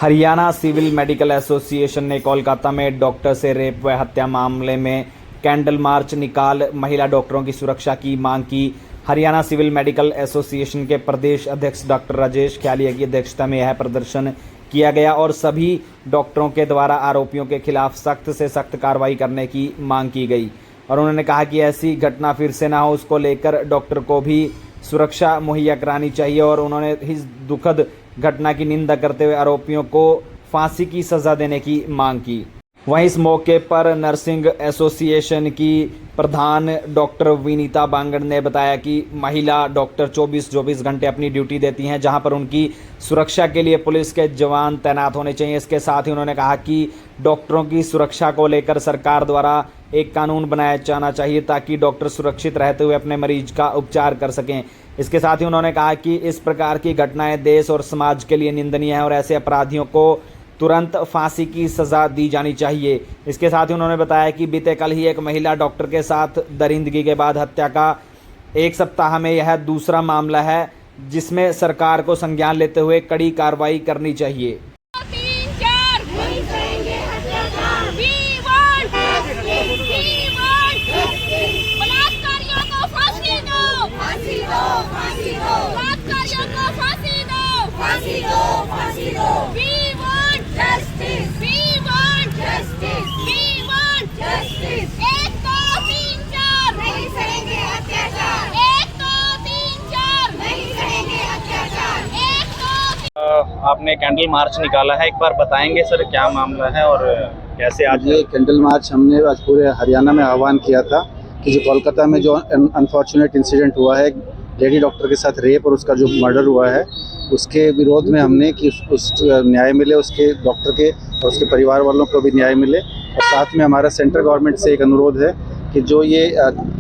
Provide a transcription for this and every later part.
Haryana civil medical association ने कोलकाता में doctor से रेप व हत्या मामले में कैंडल मार्च निकाल महिला डॉक्टरों की सुरक्षा की मांग की। हरियाणा सिविल मेडिकल एसोसिएशन के प्रदेश अध्यक्ष डॉक्टर राजेश ख्यालिया की अध्यक्षता में यह प्रदर्शन किया गया और सभी डॉक्टरों के द्वारा आरोपियों के खिलाफ सख्त से सख्त कार्रवाई करने की मांग की गई और उन्होंने कहा कि ऐसी घटना फिर से ना हो, उसको लेकर डॉक्टर को भी सुरक्षा मुहैया करानी चाहिए और उन्होंने इस दुखद घटना की निंदा करते हुए आरोपियों को फांसी की सज़ा देने की मांग की। वहीं इस मौके पर नर्सिंग एसोसिएशन की प्रधान डॉक्टर विनीता बांगड़ ने बताया कि महिला डॉक्टर 24 घंटे अपनी ड्यूटी देती हैं, जहां पर उनकी सुरक्षा के लिए पुलिस के जवान तैनात होने चाहिए। इसके साथ ही उन्होंने कहा कि डॉक्टरों की सुरक्षा को लेकर सरकार द्वारा एक कानून बनाया जाना चाहिए ताकि डॉक्टर सुरक्षित रहते हुए अपने मरीज का उपचार कर सकें। इसके साथ ही उन्होंने कहा कि इस प्रकार की घटनाएं देश और समाज के लिए निंदनीय है और ऐसे अपराधियों को तुरंत फांसी की सज़ा दी जानी चाहिए। इसके साथ ही उन्होंने बताया कि बीते कल ही एक महिला डॉक्टर के साथ दरिंदगी के बाद हत्या का एक सप्ताह में यह दूसरा मामला है, जिसमें सरकार को संज्ञान लेते हुए कड़ी कार्रवाई करनी चाहिए। आपने कैंडल मार्च निकाला है, एक बार बताएंगे सर क्या मामला है और कैसे आज ये कैंडल मार्च हमने आज पूरे हरियाणा में आह्वान किया था कि जो कोलकाता में जो अनफॉर्चुनेट इंसिडेंट हुआ है लेडी डॉक्टर के साथ रेप और उसका जो मर्डर हुआ है उसके विरोध में हमने कि उस न्याय मिले, उसके डॉक्टर के और उसके परिवार वालों को भी न्याय मिले। और साथ में हमारा सेंट्रल गवर्नमेंट से एक अनुरोध है कि जो ये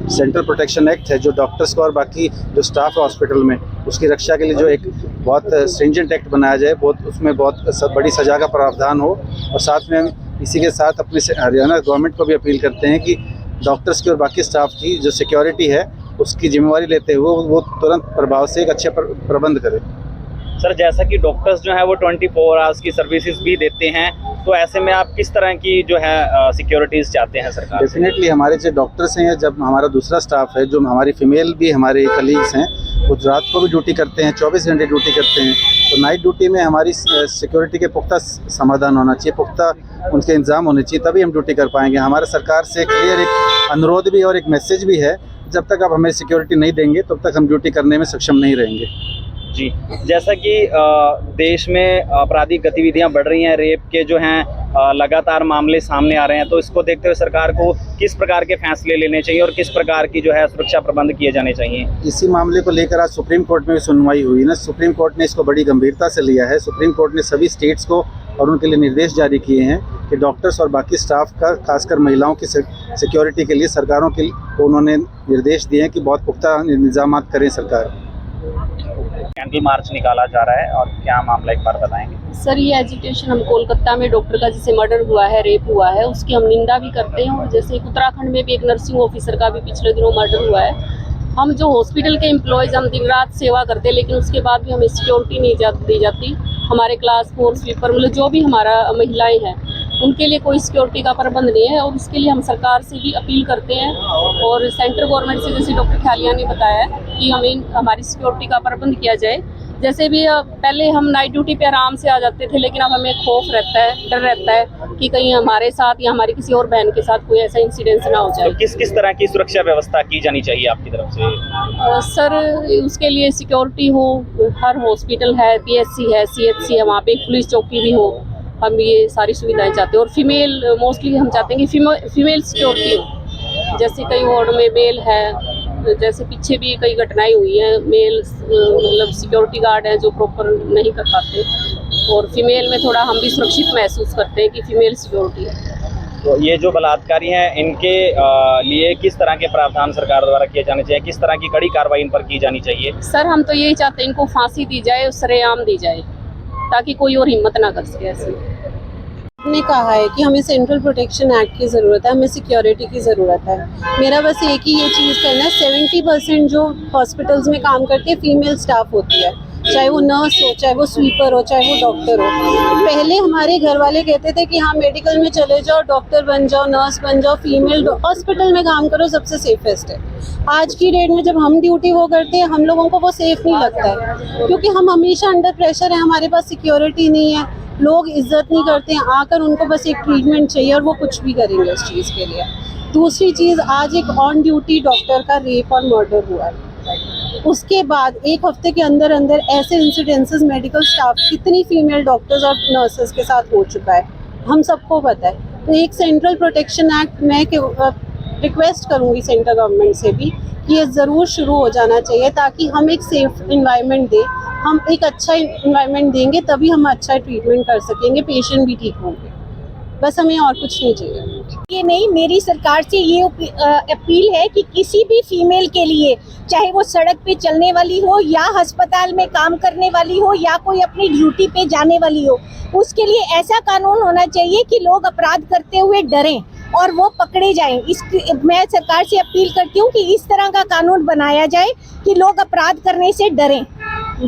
सेंट्रल प्रोटेक्शन एक्ट है जो डॉक्टर्स का और बाकी जो स्टाफ है हॉस्पिटल में उसकी रक्षा के लिए जो एक बहुत स्ट्रिंजेंट एक्ट बनाया जाए, उसमें बहुत बड़ी सज़ा का प्रावधान हो। और साथ में हम इसी के साथ अपने हरियाणा गवर्नमेंट को भी अपील करते हैं कि डॉक्टर्स की और बाकी स्टाफ की जो सिक्योरिटी है उसकी जिम्मेवारी लेते हुए वो तुरंत प्रभाव से एक अच्छे प्रबंध करें। सर, जैसा कि डॉक्टर्स जो है वो 24 आवर्स की सर्विसेज भी देते हैं, तो ऐसे में आप किस तरह की जो है सिक्योरिटीज़ चाहते हैं सरकार? डेफिनेटली हमारे जो डॉक्टर्स हैं, जब हमारा दूसरा स्टाफ है जो हमारी फीमेल भी हमारे कलीग्स हैं वो रात को भी ड्यूटी करते हैं, 24 घंटे ड्यूटी करते हैं, तो नाइट ड्यूटी में हमारी सिक्योरिटी के पुख्ता समाधान होना चाहिए, पुख्ता उनके इंतजाम होने चाहिए, तभी हम ड्यूटी कर पाएंगे। हमारे सरकार से क्लियर एक अनुरोध भी और एक मैसेज भी है, जब तक आप हमें सिक्योरिटी नहीं देंगे तब तक हम ड्यूटी करने में सक्षम नहीं रहेंगे। जी, जैसा कि देश में आपराधिक गतिविधियां बढ़ रही हैं, रेप के जो हैं लगातार मामले सामने आ रहे हैं, तो इसको देखते हुए सरकार को किस प्रकार के फैसले लेने चाहिए और किस प्रकार की जो है सुरक्षा प्रबंध किए जाने चाहिए? इसी मामले को लेकर आज सुप्रीम कोर्ट में सुनवाई हुई ना, सुप्रीम कोर्ट ने इसको बड़ी गंभीरता से लिया है। सुप्रीम कोर्ट ने सभी स्टेट्स को और उनके लिए निर्देश जारी किए हैं कि डॉक्टर्स और बाकी स्टाफ का, खासकर महिलाओं की सिक्योरिटी के लिए सरकारों को उन्होंने निर्देश दिए हैं कि बहुत पुख्ता इंतजाम करें सरकार। कैंडल मार्च निकाला जा रहा है और क्या मामला एक बार बताएंगे? सर, ये एजिटेशन हम कोलकाता में डॉक्टर का जैसे मर्डर हुआ है, रेप हुआ है, उसकी हम निंदा भी करते हैं। और जैसे उत्तराखंड में भी एक नर्सिंग ऑफिसर का भी पिछले दिनों मर्डर हुआ है। हम जो हॉस्पिटल के एम्प्लॉयज़ हम दिन रात सेवा करते हैं, लेकिन उसके बाद भी हमें सिक्योरिटी नहीं दी जाती। हमारे क्लास 4 स्लीपर मतलब जो भी हमारा महिलाएं हैं उनके लिए कोई सिक्योरिटी का प्रबंध नहीं है और उसके लिए हम सरकार से भी अपील करते हैं। और सेंट्रल गवर्नमेंट से, जैसे डॉक्टर ख्यालिया ने बताया कि हमें हमारी सिक्योरिटी का प्रबंध किया जाए। जैसे भी पहले हम नाइट ड्यूटी पे आराम से आ जाते थे, लेकिन अब हमें खौफ रहता है, डर रहता है कि कहीं हमारे साथ या हमारी किसी और बहन के साथ कोई ऐसा इंसिडेंस ना हो जाए। तो किस किस तरह की सुरक्षा व्यवस्था की जानी चाहिए आपकी तरफ से? सर, उसके लिए सिक्योरिटी हो, हर हॉस्पिटल है, PSC है, CHC है, वहाँ पे पुलिस चौकी भी हो। हम ये सारी सुविधाएं चाहते हैं और फीमेल मोस्टली हम चाहते हैं कि फीमेल सिक्योरिटी हो। जैसे कई वार्ड में मेल है, जैसे पीछे भी कई घटनाएं हुई हैं, मेल मतलब सिक्योरिटी गार्ड हैं जो प्रॉपर नहीं कर पाते, और फीमेल में थोड़ा हम भी सुरक्षित महसूस करते हैं कि फीमेल सिक्योरिटी है। तो ये जो बलात्कारी हैं इनके लिए किस तरह के प्रावधान सरकार द्वारा किए जाने चाहिए, किस तरह की कड़ी कार्रवाई इन पर की जानी चाहिए? सर, हम तो यही चाहते हैं इनको फांसी दी जाए, सरेआम दी जाए, ताकि कोई और हिम्मत ना कर सके। ऐसे ने कहा है कि हमें सेंट्रल प्रोटेक्शन एक्ट की ज़रूरत है, हमें सिक्योरिटी की ज़रूरत है। मेरा बस एक ही ये चीज़ कहना है, 70% जो हॉस्पिटल्स में काम करती है फीमेल स्टाफ होती है, चाहे वो नर्स हो, चाहे वो स्वीपर हो, चाहे वो डॉक्टर हो। पहले हमारे घर वाले कहते थे कि हाँ मेडिकल में चले जाओ, डॉक्टर बन जाओ, नर्स बन जाओ, फीमेल हॉस्पिटल में काम करो, सबसे सेफेस्ट है। आज की डेट में जब हम ड्यूटी वो करते हैं, हम लोगों को वो सेफ नहीं लगता है, क्योंकि हम हमेशा अंडर प्रेशर है, हमारे पास सिक्योरिटी नहीं है, लोग इज्जत नहीं करते हैं, आकर उनको बस एक ट्रीटमेंट चाहिए और वो कुछ भी करेंगे उस चीज़ के लिए। दूसरी चीज़, आज एक ऑन ड्यूटी डॉक्टर का रेप और मर्डर हुआ है, उसके बाद एक हफ्ते के अंदर अंदर ऐसे इंसिडेंसेस मेडिकल स्टाफ, कितनी फीमेल डॉक्टर्स और नर्सेस के साथ हो चुका है, हम सबको पता है। तो एक सेंट्रल प्रोटेक्शन एक्ट मैं रिक्वेस्ट करूँगी सेंट्रल गवर्नमेंट से भी कि ये ज़रूर शुरू हो जाना चाहिए, ताकि हम एक सेफ इन्वायरमेंट दें, हम एक अच्छा इन्वायरमेंट देंगे तभी हम अच्छा ट्रीटमेंट कर सकेंगे, पेशेंट भी ठीक होंगे। बस हमें और कुछ नहीं चाहिए। ये नहीं, मेरी सरकार से ये अपील है कि किसी भी फीमेल के लिए, चाहे वो सड़क पे चलने वाली हो या अस्पताल में काम करने वाली हो या कोई अपनी ड्यूटी पे जाने वाली हो, उसके लिए ऐसा कानून होना चाहिए कि लोग अपराध करते हुए डरें और वो पकड़े जाएं। मैं सरकार से अपील करती हूँ कि इस तरह का कानून बनाया जाए कि लोग अपराध करने से डरें।